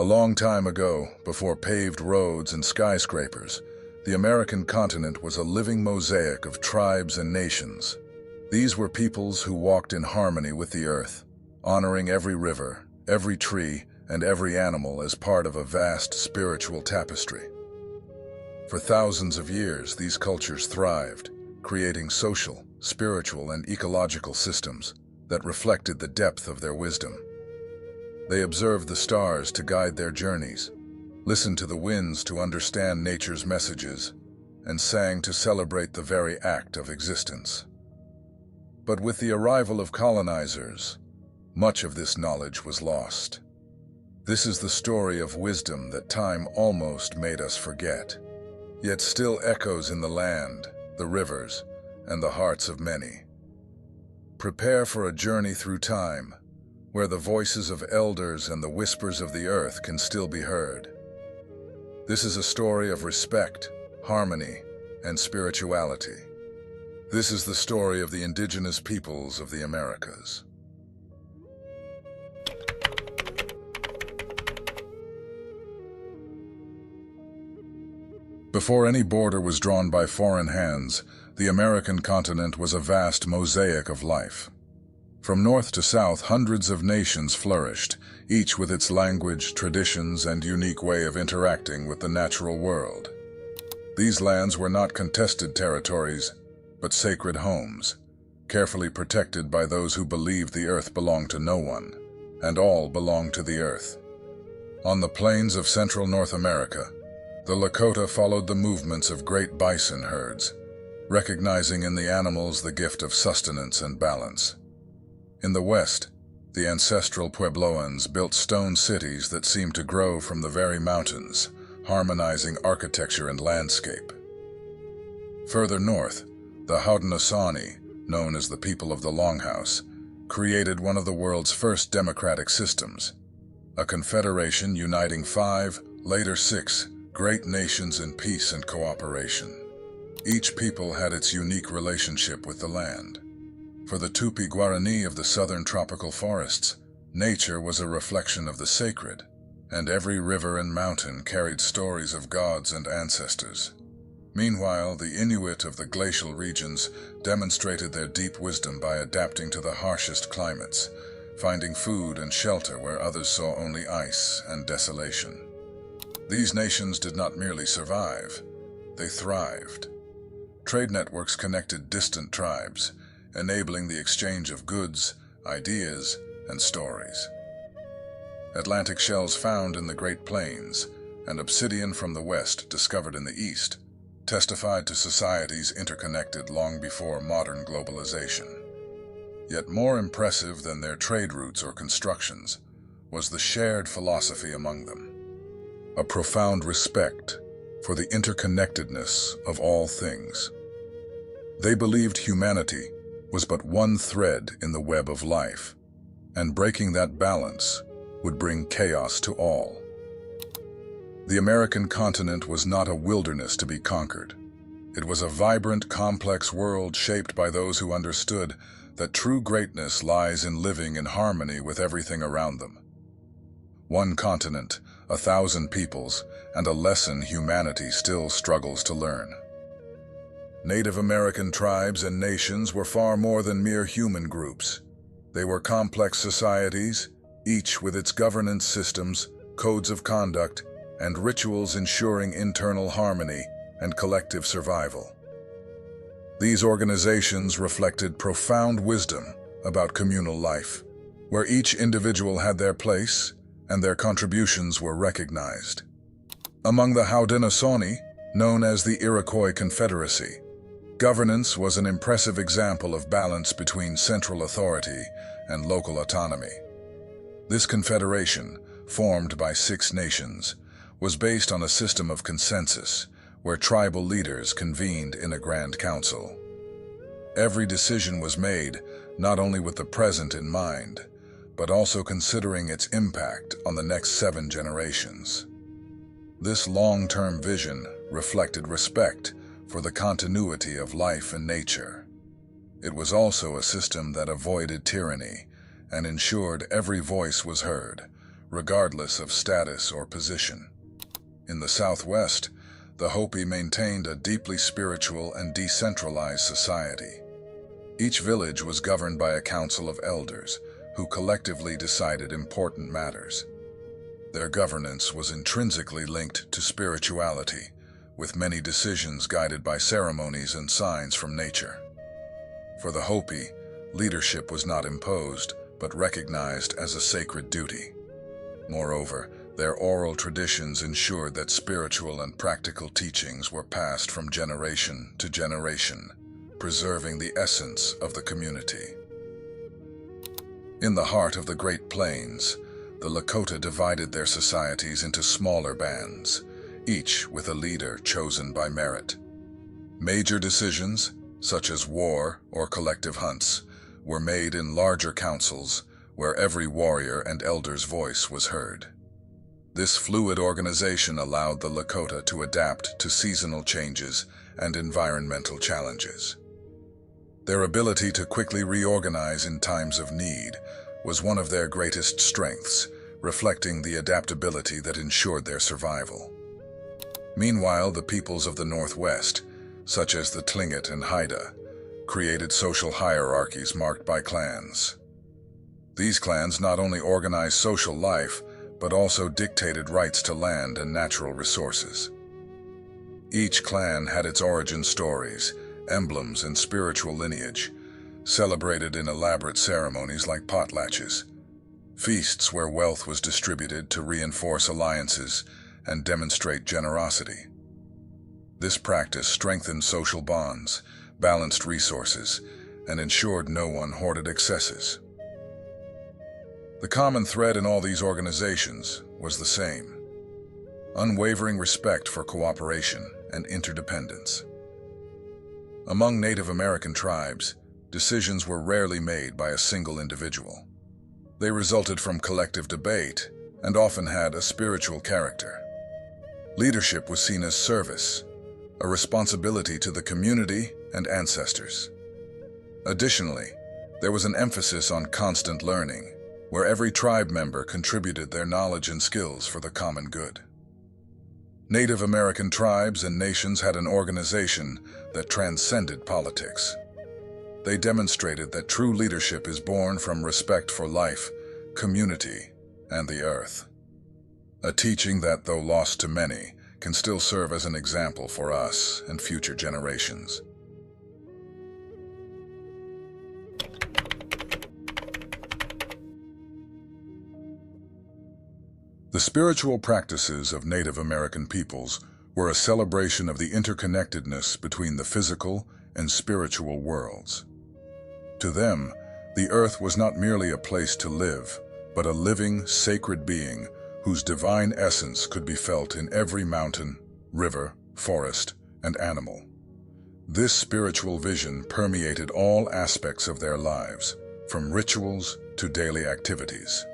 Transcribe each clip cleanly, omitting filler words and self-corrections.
A long time ago, before paved roads and skyscrapers, the American continent was a living mosaic of tribes and nations. These were peoples who walked in harmony with the earth, honoring every river, every tree, and every animal as part of a vast spiritual tapestry. For thousands of years, these cultures thrived, creating social, spiritual, and ecological systems that reflected the depth of their wisdom. They observed the stars to guide their journeys, listened to the winds to understand nature's messages, and sang to celebrate the very act of existence. But with the arrival of colonizers, much of this knowledge was lost. This is the story of wisdom that time almost made us forget, yet still echoes in the land, the rivers, and the hearts of many. Prepare for a journey through time, where the voices of elders and the whispers of the earth can still be heard. This is a story of respect, harmony, and spirituality. This is the story of the indigenous peoples of the Americas. Before any border was drawn by foreign hands, the American continent was a vast mosaic of life. From north to south, hundreds of nations flourished, each with its language, traditions, and unique way of interacting with the natural world. These lands were not contested territories, but sacred homes, carefully protected by those who believed the earth belonged to no one, and all belonged to the earth. On the plains of central North America, the Lakota followed the movements of great bison herds, recognizing in the animals the gift of sustenance and balance. In the west, the ancestral Puebloans built stone cities that seemed to grow from the very mountains, harmonizing architecture and landscape. Further north, the Haudenosaunee, known as the people of the Longhouse, created one of the world's first democratic systems, a confederation uniting 5, later 6, great nations in peace and cooperation. Each people had its unique relationship with the land. For the Tupi-Guarani of the southern tropical forests, nature was a reflection of the sacred, and every river and mountain carried stories of gods and ancestors. Meanwhile, the Inuit of the glacial regions demonstrated their deep wisdom by adapting to the harshest climates, finding food and shelter where others saw only ice and desolation. These nations did not merely survive, they thrived. Trade networks connected distant tribes, enabling the exchange of goods, ideas, and stories. Atlantic shells found in the Great Plains and obsidian from the west discovered in the east testified to societies interconnected long before modern globalization. Yet more impressive than their trade routes or constructions was the shared philosophy among them, a profound respect for the interconnectedness of all things. They believed humanity was but one thread in the web of life, and breaking that balance would bring chaos to all. The American continent was not a wilderness to be conquered. It was a vibrant, complex world shaped by those who understood that true greatness lies in living in harmony with everything around them. One continent, 1,000 peoples, and a lesson humanity still struggles to learn. Native American tribes and nations were far more than mere human groups. They were complex societies, each with its governance systems, codes of conduct, and rituals ensuring internal harmony and collective survival. These organizations reflected profound wisdom about communal life, where each individual had their place and their contributions were recognized. Among the Haudenosaunee, known as the Iroquois Confederacy, governance was an impressive example of balance between central authority and local autonomy. This confederation, formed by 6 nations, was based on a system of consensus, where tribal leaders convened in a grand council. Every decision was made not only with the present in mind, but also considering its impact on the next 7 generations. This long-term vision reflected respect for the continuity of life and nature. It was also a system that avoided tyranny and ensured every voice was heard, regardless of status or position. In the Southwest, the Hopi maintained a deeply spiritual and decentralized society. Each village was governed by a council of elders who collectively decided important matters. Their governance was intrinsically linked to spirituality, with many decisions guided by ceremonies and signs from nature. For the Hopi, leadership was not imposed, but recognized as a sacred duty. Moreover, their oral traditions ensured that spiritual and practical teachings were passed from generation to generation, preserving the essence of the community. In the heart of the Great Plains, the Lakota divided their societies into smaller bands, each with a leader chosen by merit. Major decisions, such as war or collective hunts, were made in larger councils where every warrior and elder's voice was heard. This fluid organization allowed the Lakota to adapt to seasonal changes and environmental challenges. Their ability to quickly reorganize in times of need was one of their greatest strengths, reflecting the adaptability that ensured their survival. Meanwhile, the peoples of the Northwest, such as the Tlingit and Haida, created social hierarchies marked by clans. These clans not only organized social life, but also dictated rights to land and natural resources. Each clan had its origin stories, emblems, and spiritual lineage, celebrated in elaborate ceremonies like potlatches, feasts where wealth was distributed to reinforce alliances and demonstrate generosity. This practice strengthened social bonds, balanced resources, and ensured no one hoarded excesses. The common thread in all these organizations was the same: unwavering respect for cooperation and interdependence. Among Native American tribes, decisions were rarely made by a single individual. They resulted from collective debate and often had a spiritual character. Leadership was seen as service, a responsibility to the community and ancestors. Additionally, there was an emphasis on constant learning, where every tribe member contributed their knowledge and skills for the common good. Native American tribes and nations had an organization that transcended politics. They demonstrated that true leadership is born from respect for life, community, and the earth. A teaching that, though lost to many, can still serve as an example for us and future generations. The spiritual practices of Native American peoples were a celebration of the interconnectedness between the physical and spiritual worlds. To them, the earth was not merely a place to live, but a living, sacred being whose divine essence could be felt in every mountain, river, forest, and animal. This spiritual vision permeated all aspects of their lives, from rituals to daily activities.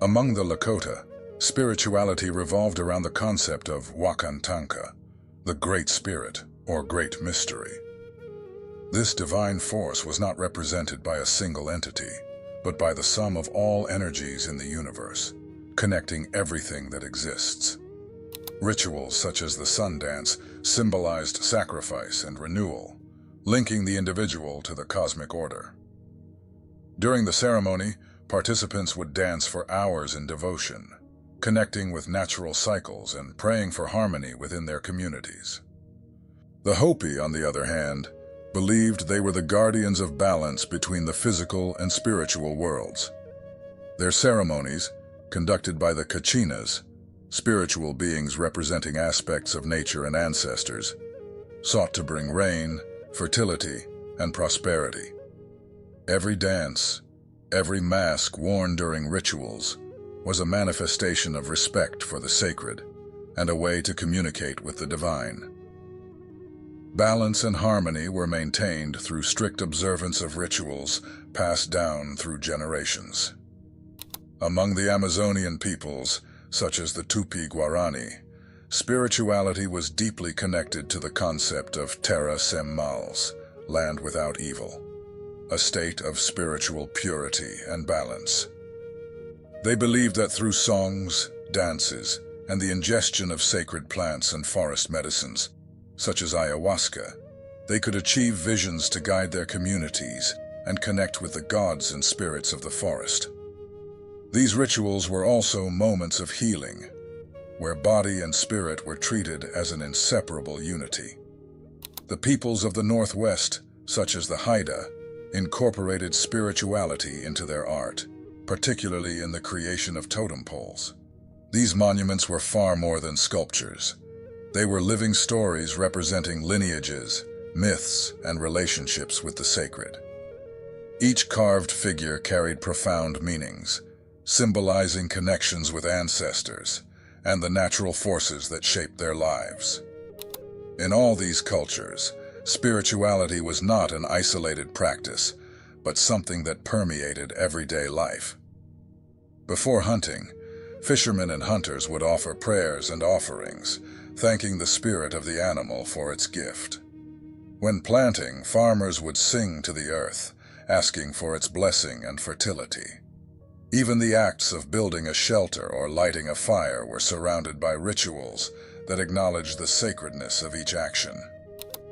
Among the Lakota, spirituality revolved around the concept of Wakantanka, the Great Spirit, or Great Mystery. This divine force was not represented by a single entity, but by the sum of all energies in the universe, connecting everything that exists. Rituals such as the sun dance symbolized sacrifice and renewal, linking the individual to the cosmic order. During the ceremony, participants would dance for hours in devotion, connecting with natural cycles and praying for harmony within their communities. The Hopi, on the other hand, believed they were the guardians of balance between the physical and spiritual worlds. Their ceremonies, conducted by the Kachinas, spiritual beings representing aspects of nature and ancestors, sought to bring rain, fertility, and prosperity. Every dance, every mask worn during rituals, was a manifestation of respect for the sacred and a way to communicate with the divine. Balance and harmony were maintained through strict observance of rituals passed down through generations. Among the Amazonian peoples, such as the Tupi-Guarani, spirituality was deeply connected to the concept of terra sem mals, land without evil, a state of spiritual purity and balance. They believed that through songs, dances, and the ingestion of sacred plants and forest medicines, such as ayahuasca, they could achieve visions to guide their communities and connect with the gods and spirits of the forest. These rituals were also moments of healing, where body and spirit were treated as an inseparable unity. The peoples of the Northwest, such as the Haida, incorporated spirituality into their art, particularly in the creation of totem poles. These monuments were far more than sculptures. They were living stories representing lineages, myths, and relationships with the sacred. Each carved figure carried profound meanings, symbolizing connections with ancestors and the natural forces that shaped their lives. In all these cultures, spirituality was not an isolated practice, but something that permeated everyday life. Before hunting, fishermen and hunters would offer prayers and offerings, thanking the spirit of the animal for its gift. When planting, farmers would sing to the earth, asking for its blessing and fertility. Even the acts of building a shelter or lighting a fire were surrounded by rituals that acknowledged the sacredness of each action.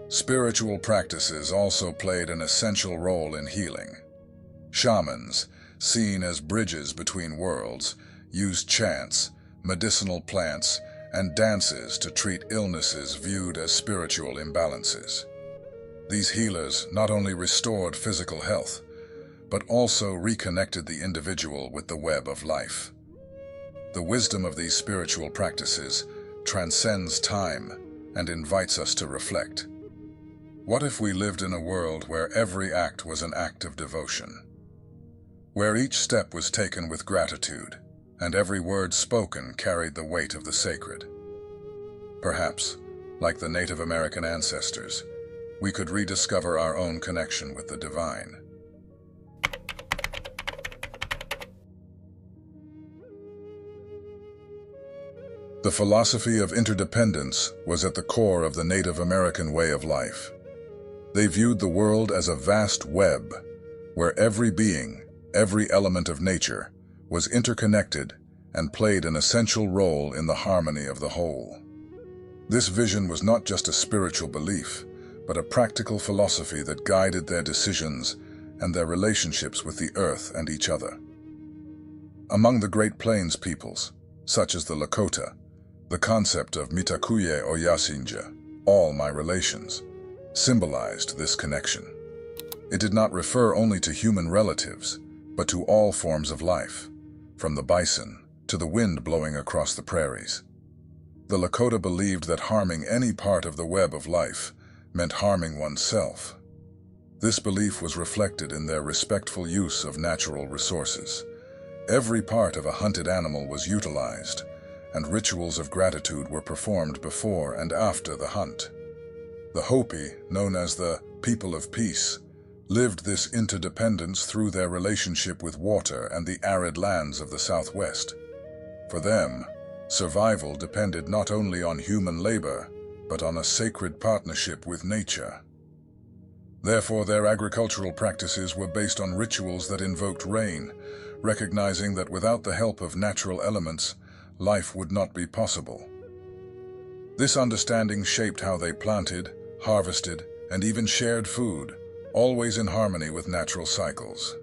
Spiritual practices also played an essential role in healing. Shamans, seen as bridges between worlds, used chants, medicinal plants, and dances to treat illnesses viewed as spiritual imbalances. These healers not only restored physical health, but also reconnected the individual with the web of life. The wisdom of these spiritual practices transcends time and invites us to reflect. What if we lived in a world where every act was an act of devotion? Where each step was taken with gratitude, and every word spoken carried the weight of the sacred? Perhaps, like the Native American ancestors, we could rediscover our own connection with the divine. The philosophy of interdependence was at the core of the Native American way of life. They viewed the world as a vast web, where every being, every element of nature, was interconnected and played an essential role in the harmony of the whole. This vision was not just a spiritual belief, but a practical philosophy that guided their decisions and their relationships with the earth and each other. Among the Great Plains peoples, such as the Lakota, the concept of mitakuye o yasinja, all my relations, symbolized this connection. It did not refer only to human relatives, but to all forms of life, from the bison to the wind blowing across the prairies. The Lakota believed that harming any part of the web of life meant harming oneself. This belief was reflected in their respectful use of natural resources. Every part of a hunted animal was utilized, and rituals of gratitude were performed before and after the hunt. The Hopi, known as the People of Peace, lived this interdependence through their relationship with water and the arid lands of the Southwest. For them, survival depended not only on human labor, but on a sacred partnership with nature. Therefore, their agricultural practices were based on rituals that invoked rain, recognizing that without the help of natural elements, life would not be possible. This understanding shaped how they planted, harvested, and even shared food, always in harmony with natural cycles.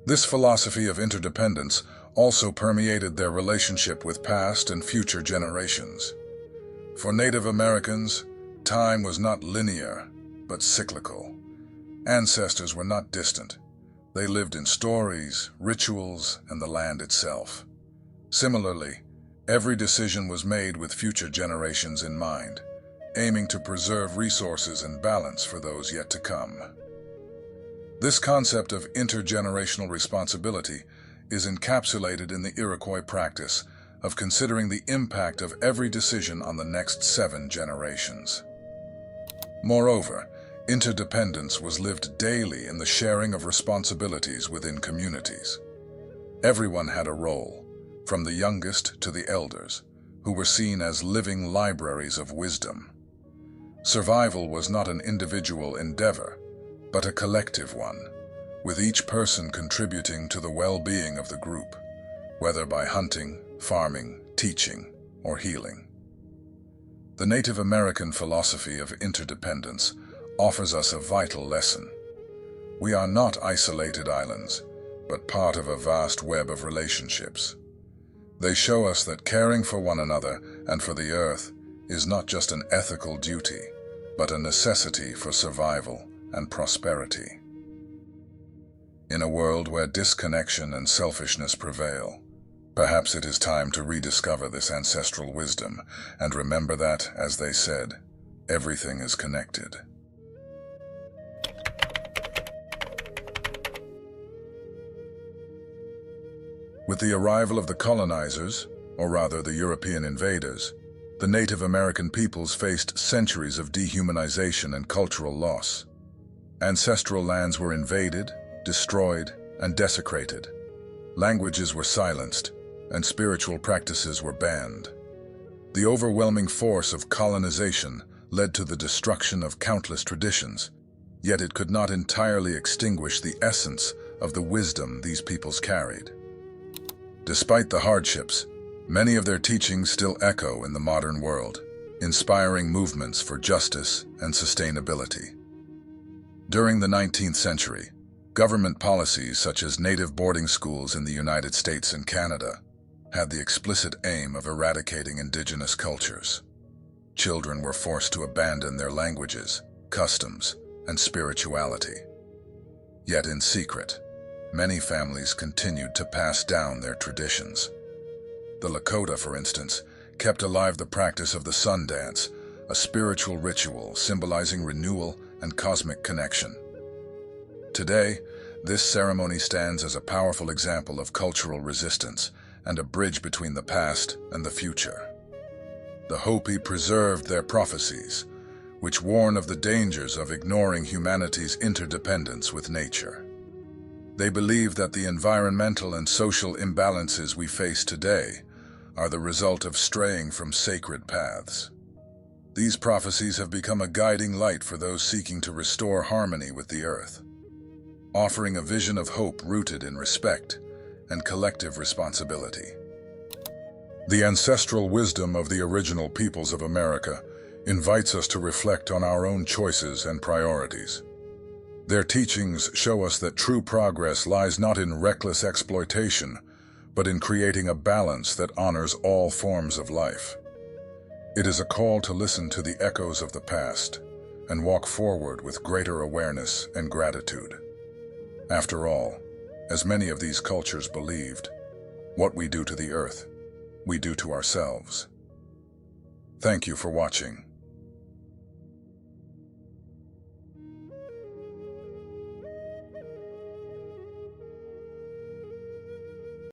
This philosophy of interdependence also permeated their relationship with past and future generations. For Native Americans, time was not linear, but cyclical. Ancestors were not distant. They lived in stories, rituals, and the land itself. Similarly, every decision was made with future generations in mind, aiming to preserve resources and balance for those yet to come. This concept of intergenerational responsibility is encapsulated in the Iroquois practice of considering the impact of every decision on the next 7 generations. Moreover, interdependence was lived daily in the sharing of responsibilities within communities. Everyone had a role, from the youngest to the elders, who were seen as living libraries of wisdom. Survival was not an individual endeavor, but a collective one, with each person contributing to the well-being of the group. whether by hunting, farming, teaching, or healing. The Native American philosophy of interdependence offers us a vital lesson. We are not isolated islands, but part of a vast web of relationships. They show us that caring for one another and for the earth is not just an ethical duty, but a necessity for survival and prosperity. In a world where disconnection and selfishness prevail, perhaps it is time to rediscover this ancestral wisdom and remember that, as they said, everything is connected. With the arrival of the colonizers, or rather the European invaders, the Native American peoples faced centuries of dehumanization and cultural loss. Ancestral lands were invaded, destroyed, and desecrated. Languages were silenced, and spiritual practices were banned. The overwhelming force of colonization led to the destruction of countless traditions, yet it could not entirely extinguish the essence of the wisdom these peoples carried. Despite the hardships, many of their teachings still echo in the modern world, inspiring movements for justice and sustainability. During the 19th century, government policies such as native boarding schools in the United States and Canada had the explicit aim of eradicating indigenous cultures. Children were forced to abandon their languages, customs, and spirituality. Yet in secret, many families continued to pass down their traditions. The Lakota, for instance, kept alive the practice of the sun dance, a spiritual ritual symbolizing renewal and cosmic connection. Today, this ceremony stands as a powerful example of cultural resistance and a bridge between the past and the future. The Hopi preserved their prophecies, which warn of the dangers of ignoring humanity's interdependence with nature. They believe that the environmental and social imbalances we face today are the result of straying from sacred paths. These prophecies have become a guiding light for those seeking to restore harmony with the earth, offering a vision of hope rooted in respect and collective responsibility. The ancestral wisdom of the original peoples of America invites us to reflect on our own choices and priorities. Their teachings show us that true progress lies not in reckless exploitation, but in creating a balance that honors all forms of life. It is a call to listen to the echoes of the past and walk forward with greater awareness and gratitude. After all, as many of these cultures believed, what we do to the earth, we do to ourselves. Thank you for watching.